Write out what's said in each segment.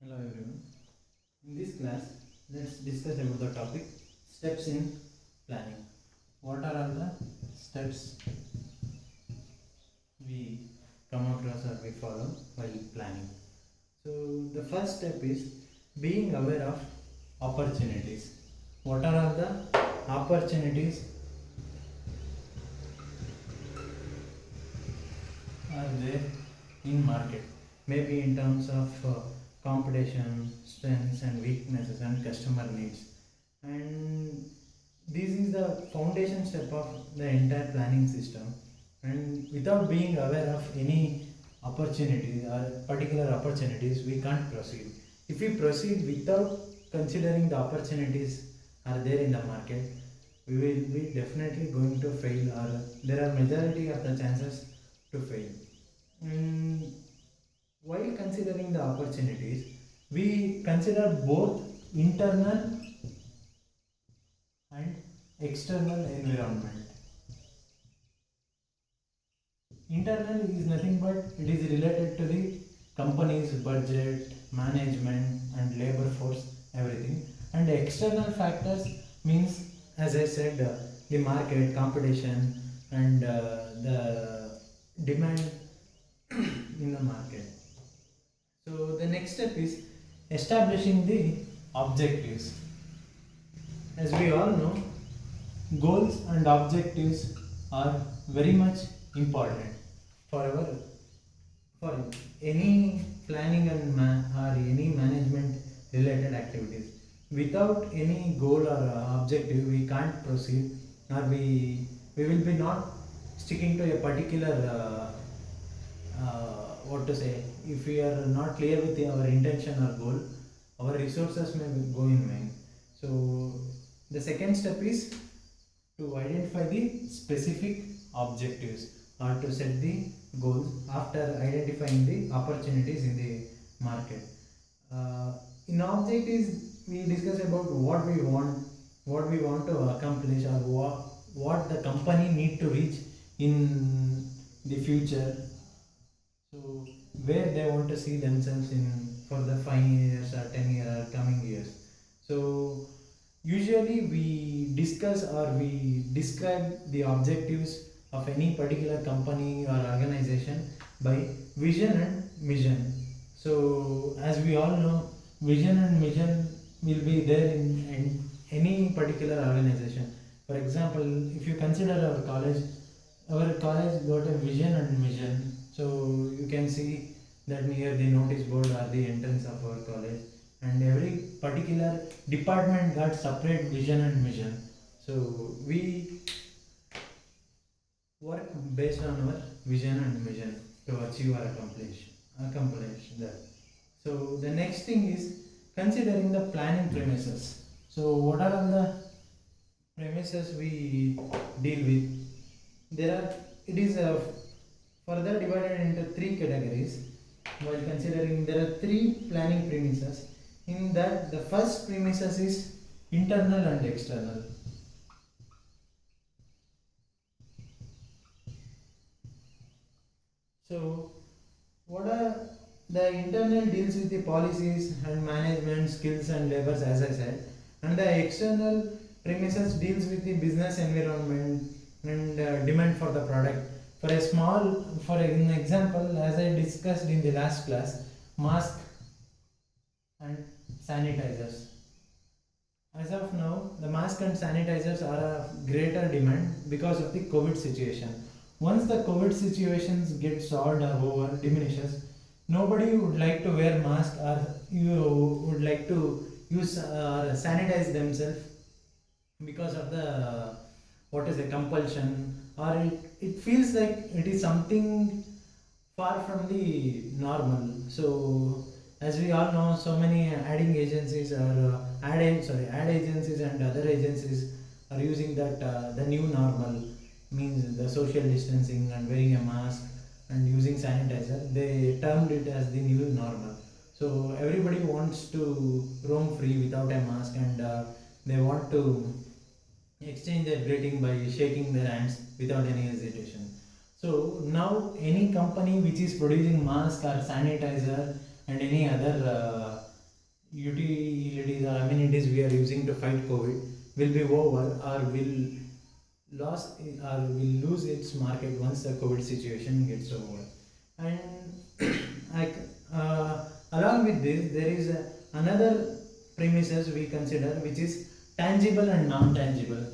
Hello everyone. In this class, let's discuss about the topic steps in planning. What are all the steps we come across or we follow while planning? So the first step is being aware of opportunities. What are all the opportunities are there in market? Maybe in terms of competition, strengths and weaknesses and customer needs. And this is the foundation step of the entire planning system. And without being aware of any opportunities or particular opportunities, we can't proceed. If we proceed without considering the opportunities are there in the market, we will be definitely going to fail, or there are majority of the chances to fail. And while considering the opportunities, we consider both internal and external environment. Internal is nothing but it is related to the company's budget, management, and labor force, everything. And external factors means, as I said, the market, competition, and the demand in the market. So the next step is establishing the objectives. As we all know, goals and objectives are very much important for our for any planning and or any management related activities. Without any goal or objective, we can't proceed, or we will be not sticking to a particular what to say. If we are not clear with our intention or goal, our resources may go in vain. So the second step is to identify the specific objectives or to set the goals after identifying the opportunities in the market. In objectives, we discuss about what we want to accomplish, or what the company need to reach in the future. So where they want to see themselves in for the 5 years or 10 years or coming years. So usually we discuss or we describe the objectives of any particular company or organization by vision and mission. So as we all know, vision and mission will be there in any particular organization. For example, if you consider our college got a vision and mission. So you can see that near the notice board or the entrance of our college, and every particular department got separate vision and mission. So we work based on our vision and mission to achieve or accomplish that. So the next thing is considering the planning premises. So what are all the premises we deal with? There are it is further divided into three categories. While considering, there are three planning premises. In that, the first premises is internal and external. So what are the internal deals with the policies and management skills and labors, as I said, and the external premises deals with the business environment and demand for the product. For an example, as I discussed in the last class, mask and sanitizers. As of now, the mask and sanitizers are of greater demand because of the COVID situation. Once the COVID situations get solved or over diminishes, nobody would like to wear mask, or you would like to use or sanitize themselves because of the what is a compulsion, or it feels like it is something far from the normal. So as we all know, so many adding agencies or ad agencies and other agencies are using that the new normal means the social distancing and wearing a mask and using sanitizer. They termed it as the new normal. So everybody wants to roam free without a mask, and they want to exchange their greeting by shaking their hands without any hesitation. So now any company which is producing mask or sanitizer and any other utilities or amenities we are using to fight COVID will be over or lost or will lose its market once the COVID situation gets over. And I, along with this, there is another premises we consider, which is tangible and non-tangible.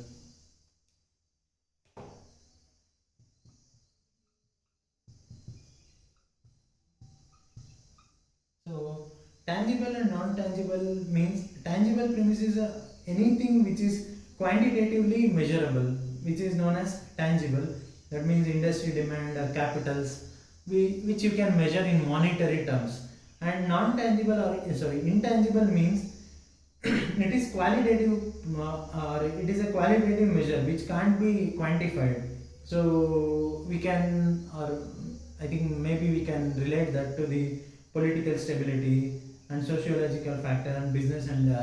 So, tangible and non-tangible means tangible premises are anything which is quantitatively measurable, which is known as tangible. That means industry demand or capitals, which you can measure in monetary terms. And non-tangible or intangible means it is qualitative or it is a qualitative measure which can't be quantified. So we can, or I think maybe we can relate that to the political stability and sociological factor and business and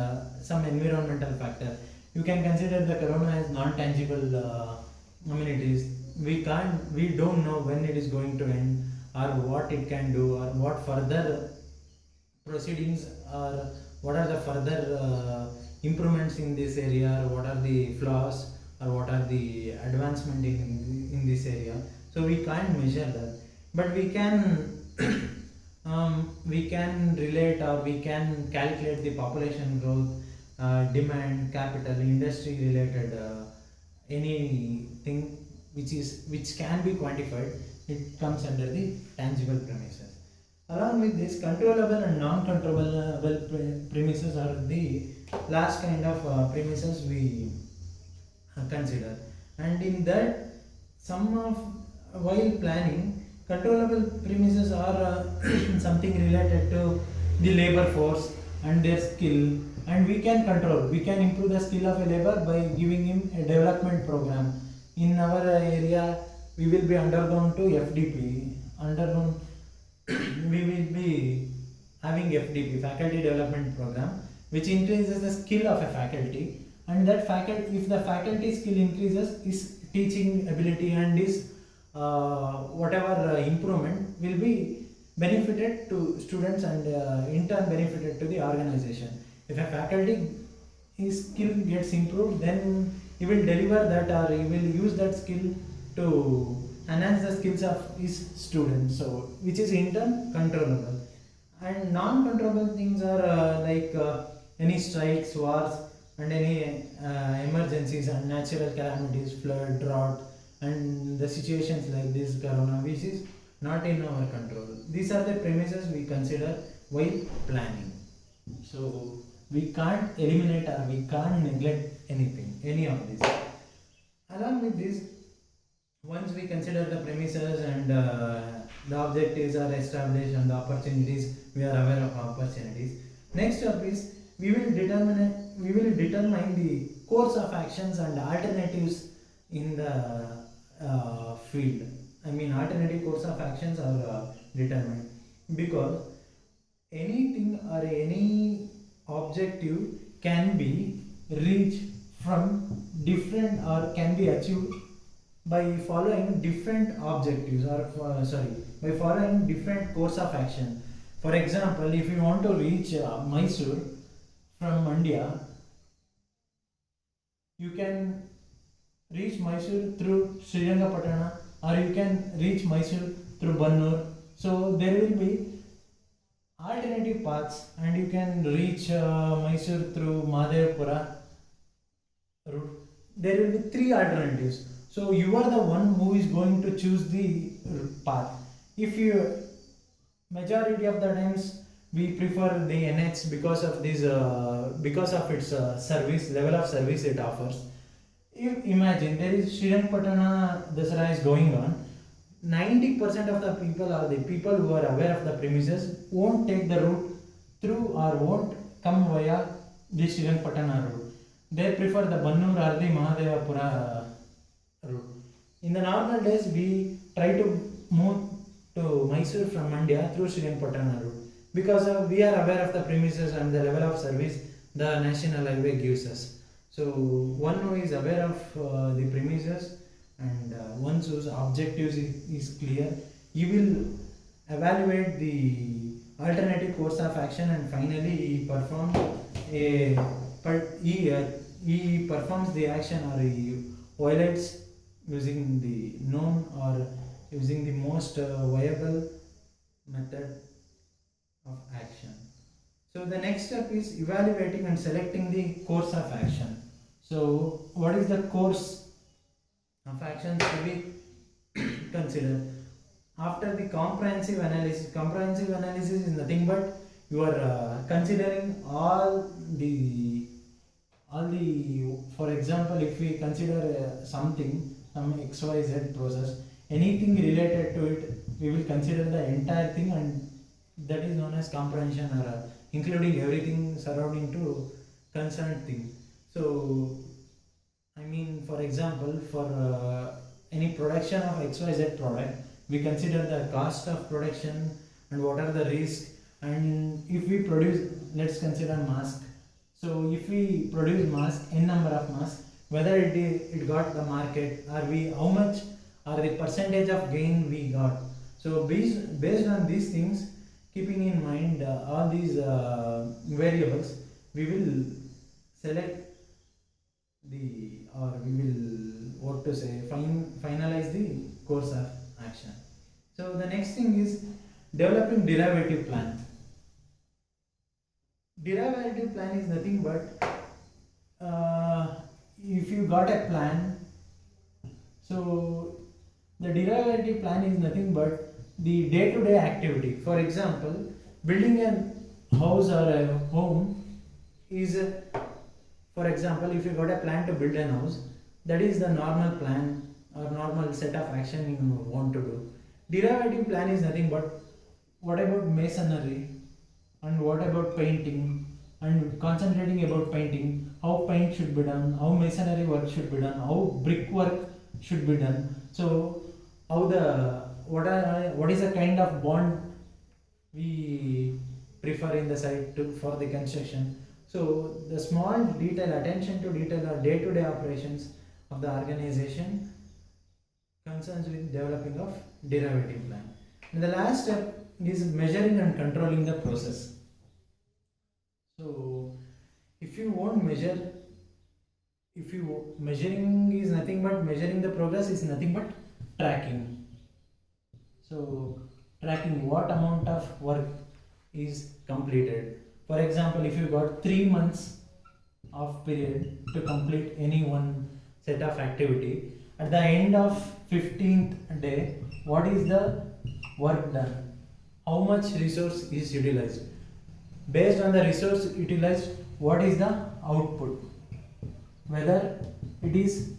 some environmental factor. You can consider the corona as non-tangible amenities. We don't know when it is going to end or what it can do or what further proceedings or what are the further improvements in this area or what are the flaws or what are the advancement in this area. So we can't measure that, but we can we can relate or we can calculate the population growth, demand, capital, industry related anything which can be quantified. It comes under the tangible premises. Along with this, controllable and non-controllable premises are the last kind of premises we consider. And in that, some of while planning, controllable premises are something related to the labor force and their skill, and we can control. We can improve the skill of a labor by giving him a development program. In our area, we will be undergone to FDP. Undergone we will be having FDP, faculty development program, which increases the skill of a faculty, and that faculty, if the faculty skill increases, his teaching ability and his whatever improvement will be benefited to students and in turn benefited to the organization. If a faculty his skill gets improved, then he will deliver that or he will use that skill to enhance the skills of his students. So, which is in turn controllable. And non-controllable things are any strikes, wars, and any emergencies and natural calamities, flood, drought, and the situations like this corona, which is not in our control. These are the premises we consider while planning. So we can't eliminate or we can't neglect anything, any of this. Along with this, once we consider the premises and the objectives are established and the opportunities, we are aware of opportunities. Next up is we will determine the course of actions and alternatives in the field. I mean, alternative course of actions are determined because anything or any objective can be reached from different or can be achieved by following different objectives or by following different course of action. For example, if you want to reach Mysore from India, you can reach Mysore through Srirangapatna or you can reach Mysore through Bannur. So there will be alternative paths and you can reach Mysore through Madhavpura route. There will be three alternatives. So you are the one who is going to choose the path. If you majority of the times we prefer the NH because of this because of its service level of service it offers. If imagine there is Srirangapatna Dasara is going on, 90% of the people or the people who are aware of the premises won't take the route through or won't come via the Srirangapatna route. They prefer the Bannur or the Mahadevapura route. In the normal days, we try to move to Mysore from India through Srirangapatna route because we are aware of the premises and the level of service the national highway gives us. So one who is aware of the premises and one whose objectives is clear, he will evaluate the alternative course of action, and finally a he performs the action, or he violates using the known or using the most viable method of action. So the next step is evaluating and selecting the course of action. So what is the course of action to be considered? After the comprehensive analysis is nothing but you are considering all the, for example, if we consider some XYZ process, anything related to it, we will consider the entire thing, and that is known as comprehension, or including everything surrounding to concerned thing. So I mean, for example, for any production of XYZ product, we consider the cost of production and what are the risks. And if we produce, let's consider mask. So if we produce mask, n number of masks, whether it got the market, or we how much or the percentage of gain we got. So based on these things, keeping in mind all these variables, we will select we will what to say finalize the course of action. So the next thing is developing derivative plan. Derivative plan is nothing but if you got a plan, so the derivative plan is nothing but the day-to-day activity. For example, building a house or a home is for example, if you got a plan to build a house, that is the normal plan or normal set of action you want to do. Derivative plan is nothing but what about masonry, and what about painting, and concentrating about painting, how paint should be done, how masonry work should be done, how brick work should be done. So how the what is the kind of bond we prefer in the site for the construction. So the small detail, attention to detail, or day-to-day operations of the organization concerns with developing of derivative plan. And the last step is measuring and controlling the process. So if you won't measure, measuring is nothing but measuring the progress is nothing but tracking. So tracking what amount of work is completed. For example, if you got 3 months of period to complete any one set of activity, at the end of 15th day, what is the work done? How much resource is utilized? Based on the resource utilized, what is the output? Whether it is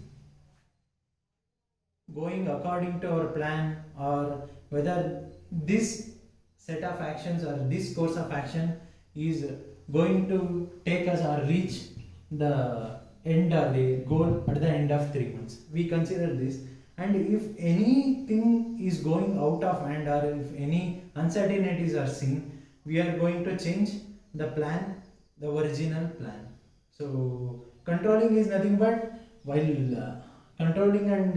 going according to our plan, or whether this set of actions or this course of action is going to take us or reach the end or the goal at the end of 3 months. We consider this, and if anything is going out of hand, or if any uncertainties are seen, we are going to change the plan, the original plan. So controlling is nothing but while controlling and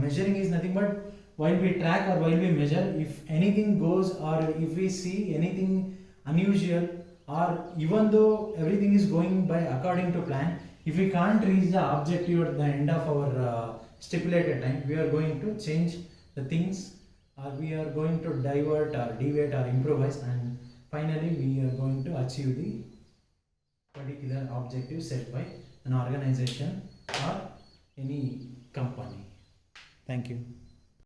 measuring is nothing but while we track or while we measure, if anything goes or if we see anything unusual, or even though everything is going by according to plan, if we can't reach the objective at the end of our stipulated time, we are going to change the things, or we are going to divert or deviate or improvise, and finally we are going to achieve the particular objective set by an organization or any company. Thank you.